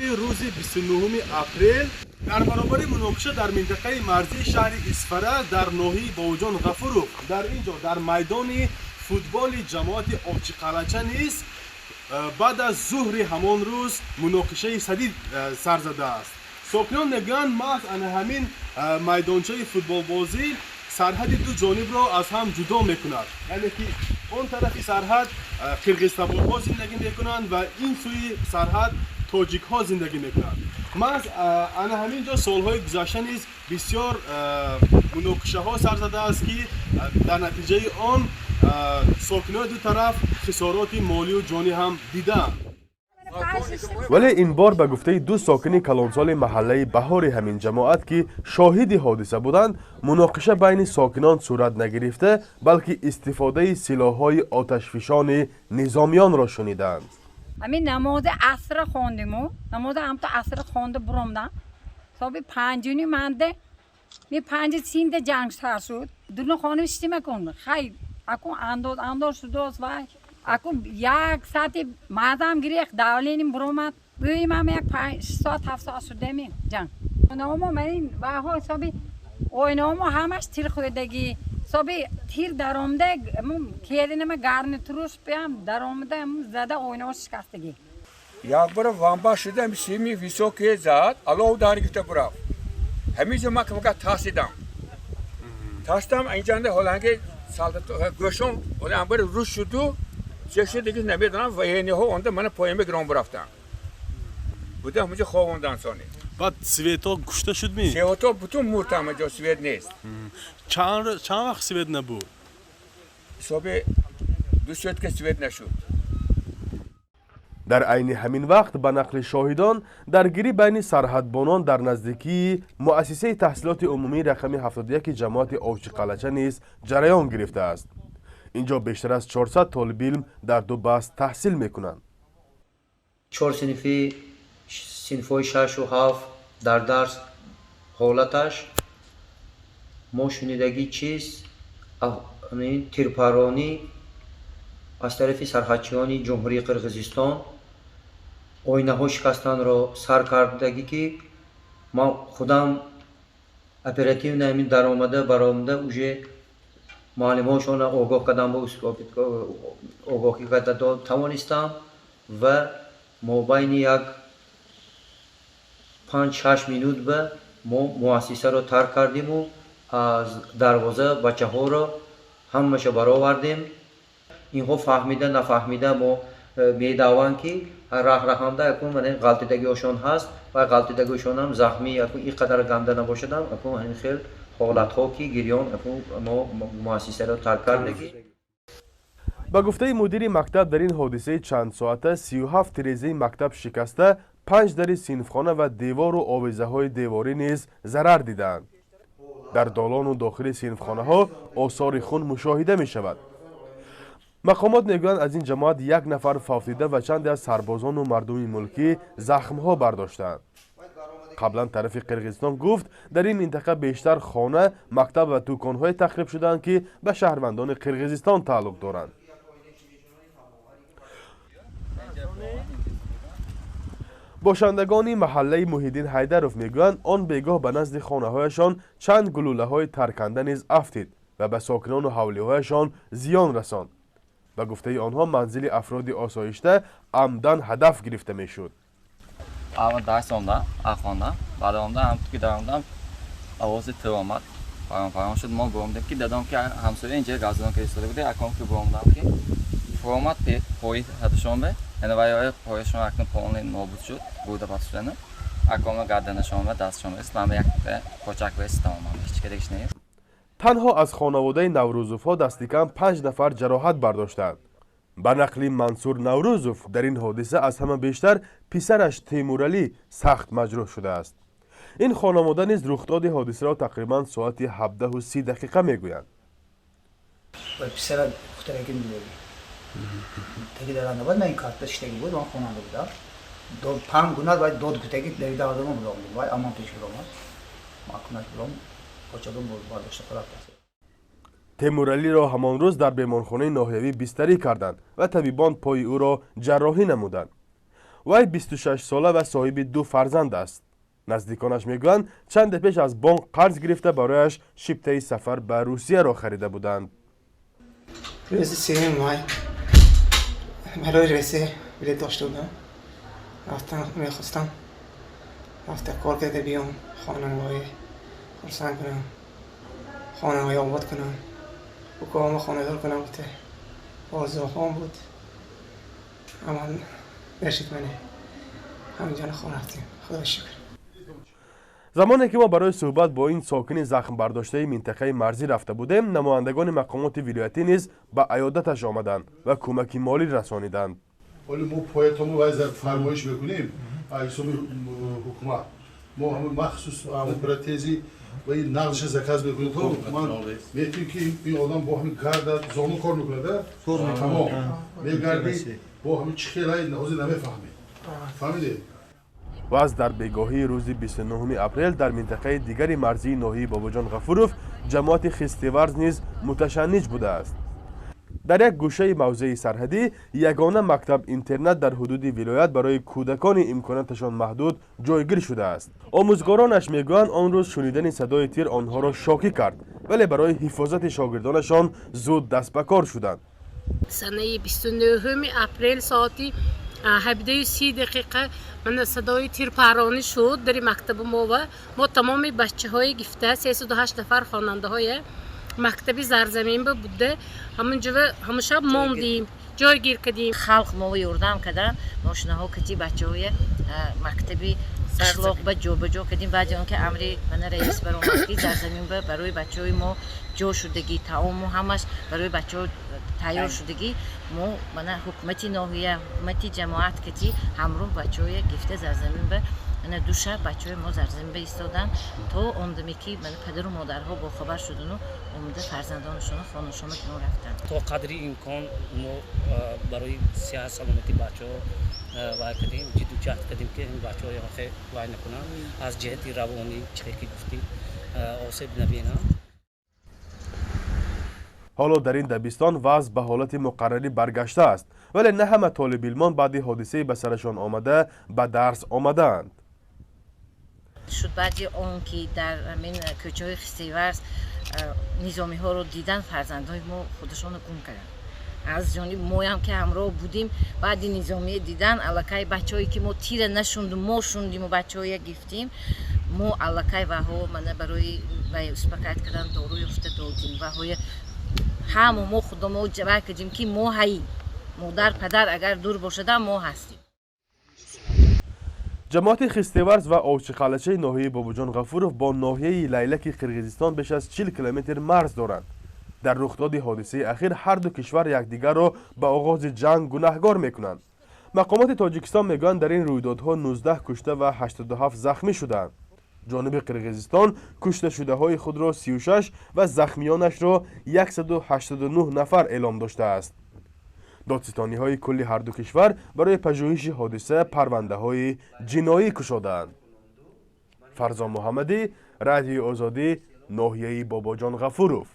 روز 29 اپریل در برابر مناقشه در منطقه مرزی شهر اسفره در ناحیه باوجان غفورov در اینجا در میدان فوتبال جماعت آبچی قلعچه نیز بعد از ظهر همان روز مناقشه شدید سر زده است. ساکنان میگویند محض همین میدانچه فوتبال بازی سرحد دو جانب را از هم جدا میکند، یعنی که اون طرف سرحد قرقیزستان ها زندگی میکنند و این سوی سرحد تاجیک ها زندگی میکنند. محض همینجا سالهای گذشته نیز بسیار مناقشه ها سر زده است که در نتیجه آن ساکنان دو طرف خسارات مالی و جانی هم دیدند. ولی این بار به گفته دو ساکن کلانسال محله بهار همین جماعت که شاهد حادثه بودند، مناقشه بین ساکنان صورت نگرفته بلکه استفاده سلاح‌های آتشفشان نظامیان را شنیدند. همین نماز عصر خواندیم و نماز هم تا عصر خوانده برومدم صبح 5 منده می 5 سینده جنگ سر شد دونه خانه شتیمه کن خیلی اکو انداز شده است و اکو یک ساعت مادام گریخ داولینیم برومد بیایم هم یک 5 ساعت 7 ساعت شده می جنگ نامو من و ها صبح اوینامو همش تیر خودگی صبح تیر درآمده کیدنم گارنیتروش پیام درآمده زده اوینامو شکستگی یک بار وامبا شدم سیمی ویسوکی زد alov دارگیت برا همیشه ما که تاسیدم تاستم اینجانده هولانگه سالت گوشم ولی امبر روش شدو چه دیگه نمیدونم و یعنی ها اونده من پایم گرام برفتم بوده همونجا خوابوندن سانی بعد سویتا کشته شد می؟ سویتا بتون مورتم جا سویت نیست چند وقت سویت نبود؟ صبح 2 ساعت که سویت نشد. در عین همین وقت به نقل شاهدان درگیری بین سرحدبانان در نزدیکی مؤسسه تحصیلات عمومی رقم 71 جماعت آبچی قلعچه نیز جریان گرفته است. اینجا بیشتر از 400 طالب علم در دو بخش تحصیل میکنند. 4 صنف‌های 6 و 7 در درس حالتش ما شنیدگی چیز تیرپرانی از طرف سرحدچیان جمهوری قرقیزستان آینه ها شکستن را سر کردگی که ما خودم اپراتیو نمید در آمده برآمده اوجه معلم هاشون آگاه کردم با آگاهی کرده توانستم و ما بین یک 5-6 مینوت به ما مؤسسه را ترک کردیم و از دروازه بچه ها را همش برآوردیم. اینها فهمیده نفهمیده ما میدوان که راه رهانده اکون من غلطیدگیشون هست و غلطیدگیشون هم زخمی اکون اینقدر گنده نباشدن اکون همین خیلی حالت ها که گریان اکون ما مؤسسه را ترک کردگی. با گفته مدیر مکتب در این حادثه چند ساعته 37 تیریزه مکتب شکسته 5 در صنفخانه و دیوار و آویزه های دیواری نیز ضرر دیدند. در دالان و داخل صنفخانه ها آثار خون مشاهده می شود. مقامات میگویند از این جماعت 1 نفر فوت دیده و چند از سربازان و مردم ملکی زخم ها برداشتند. قبلا طرف قرقیزستان گفت در این منطقه بیشتر خانه، مکتب و دکان های تخریب شدند که به شهروندان قرقیزستان تعلق دارند. باشندگان محله محیدین حیدروف میگویند آن بیگاه به نزد خانه هایشان چند گلوله های ترکنده نیز افتید و به ساکنان و حولی هایشان زیان رساند. به گفته آنها منزل افراد آسایشته عمدن هدف گرفته میشد. اول درس خوندم، بعد هم که دارم آواز تر آمد. فرام شد ما برومدیم که دیدم که همسایه اینجا گازدان که ایستاده بوده، اکام که برومدم که فرامت پای هدشون به هنوایی پایشون اکنون پایان نابود شد بوده پاسشونه اکام گردنشون و دستشون اسلام یک کوچک وست تمام هیچ کدیش نیست. تنها از خانواده نوروزوف ها دست کم 5 نفر جراحت برداشتند. به نقل منصور نوروزوف در این حادثه از همه بیشتر پسرش تیمورعلی سخت مجروح شده است. این خانواده نیز رخداد حادثه را تقریبا ساعت 17:30 میگویند. پسر دخترکی می‌بود. دیگه در آن بعد من این کارت داشته بود من خونم بودم. 5 گونه باید داد گوتگی در دادم بودم. وای اما پیش بودم. ما کنار بودم. کوچادم بود بارداشته خراب کرد. تیمورعلی را همان روز در بیمارخانه ناحیوی بستری کردند و طبیبان پای او را جراحی نمودند. وی 26 ساله و صاحب 2 فرزند است. نزدیکانش میگویند چند پیش از بانک قرض گرفته برایش شیپته سفر به روسیه را خریده بودند. روز 3 ماه برای رسه بلیط داشته بودم. رفتم میخواستم رفته کار کرده بیام خانواده خرسند کنم، خانواده آباد کنم، حکام خانه دار کنم. بوده آرزوهام بود، اما نشد. منه همینجا خانه رفتیم. خدا شکر. زمانی که ما برای صحبت با این ساکن زخم برداشته منطقه مرزی رفته بودیم، نمایندگان مقامات ولایتی نیز به عیادتش آمدند و کمک مالی رسانیدند. ولی ما پایتامو باید فرمایش بکنیم ایسوم حکومت ما همون مخصوص پراتزی و این نقش زکات بکنیم. تو من میتونم که این آدم با همین گرد زانو کار میکنه ده تمام میگردی با همین چخیلای نهوزی نمیفهمی. فهمیدی؟ و از در بگاهی روز 29 اپریل در منطقه دیگری مرزی ناحیه باباجان غفوروف جماعت خستیورز نیز متشنج بوده است. در یک گوشه موضع سرحدی یگانه مکتب اینترنت در حدود ولایت برای کودکان امکاناتشان محدود جایگیر شده است. آموزگارانش میگویند آن روز شنیدن صدای تیر آنها را شاکی کرد، ولی برای حفاظت شاگردانشان زود دست به کار شدند. سنه 29 اپریل ساعتی 17:30 من صدای تیرپرانی شد در مکتب ما و ما تمام بچه های گفته 308 نفر خواننده های مکتب زرزمین بوده همون شب ماندیم جایگیر کردیم. خلق ما یاردم کردن ماشینه ها کتی بچه های مکتبی سرلاق به جا کردیم. بعد اون که امری من رئیس برآمد زرزمین برای بچه های ما جا شدگی تمام همش برای بچه ها تیار شدگی ما من حکومتی ناحیه حکومتی جماعت کتی همراه بچه های گفته زرزمین به من دو شب بچه های ما زرزمین به ایستادن تا اومدمی که من پدر و مادرها با خبر شدن و اومده فرزندانشون و خانوشون رو رفتن. تا قدری امکان ما برای صحت سلامتی بچه ها وای کردیم، جدی جهد کردیم که این بچه های آخه وای نکنن، از جهت روانی چه که گفتیم آسیب نبینن. حالا در این دبستان وضع به حالت مقرری برگشته است، ولی نه همه طالب علمان بعد حادثه به سرشان آمده به درس آمدند. شد بعدی اون که در همین کوچه های خستیورز نظامی ها رو دیدن فرزندهای ما خودشان رو گم کردن. از جانب ما هم که همراه بودیم بعد نظامی دیدن الکای بچه‌هایی که ما تیر نشوندیم ما شوندیم و بچه‌ها گفتیم ما الکای و ها من برای اسپکایت کردن داروی افته دادیم و های همه ما خودمون جمع کردیم که ما هایی مادر پدر اگر دور باشده ما هستیم. جماعت خستیورز و آوچقلچه ناحیه باباجان غفوروف با ناحیه لیلک قرقیزستان بیش از 40 کیلومتر مرز دارند. در رخداد حادثه اخیر هر دو کشور یکدیگر را به آغاز جنگ گناهکار میکنند. مقامات تاجیکستان میگویند در این رویدادها 19 کشته و 87 زخمی شدند. جانب قرقیزستان کشته شده های خود را 36 و زخمیانش را 189 نفر اعلام داشته است. دادستانی های کلی هر دو کشور برای پژوهش حادثه پرونده های جنایی گشاده‌اند. فرزان محمدی، رادیو آزادی، ناحیه باباجان غفوروف.